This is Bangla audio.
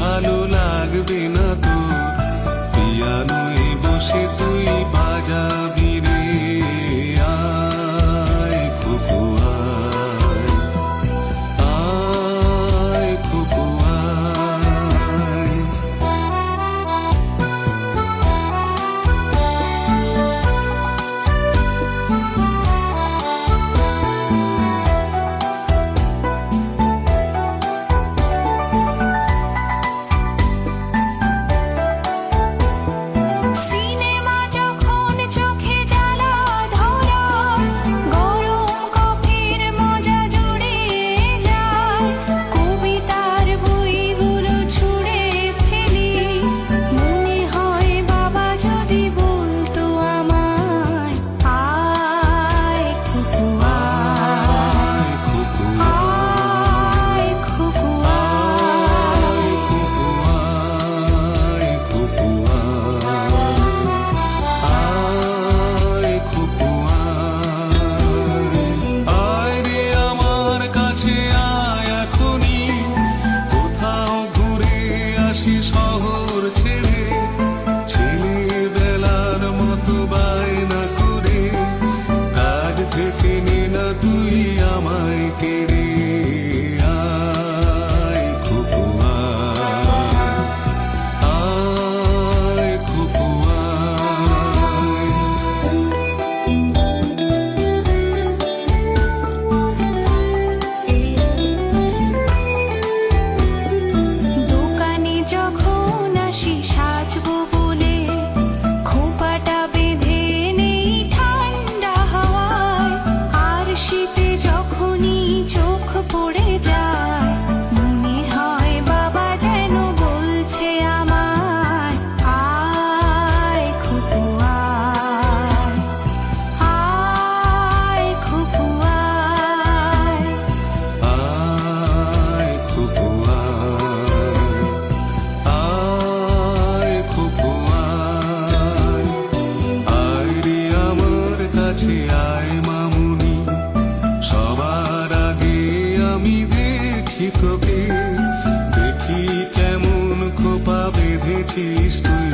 ভালো লাগবে না তোর, পিয়ানোয় বসে তুই বাজাবি রে। আয় খুকু আয়, আয় খুকু আয়। শহর ছেড়ে ছেলেবেলার মতো বায়না করে, কাজ থেকে নে না তুই আমায় কেড়ে। আয় খুকু আয়, আয় খুকু আয়। যখন আসি সাজবো বলে, খোঁপাটা বেঁধে নেই ঠান্ডা হাওয়ায়, আর শীতে যখনই চোখ পড়ে যায়, মনে হয় বাবা যেন বলছে আমায়, আয় খুকু আয়, আয় খুকু আয়, আয় খুকু আয়, আয় খুকু আয়। আয় রে আমার কাছে আয় মামুনি, সবার আগে আমি দেখি তোকে, দেখি কেমন খোপা বেঁধেছিস তুই।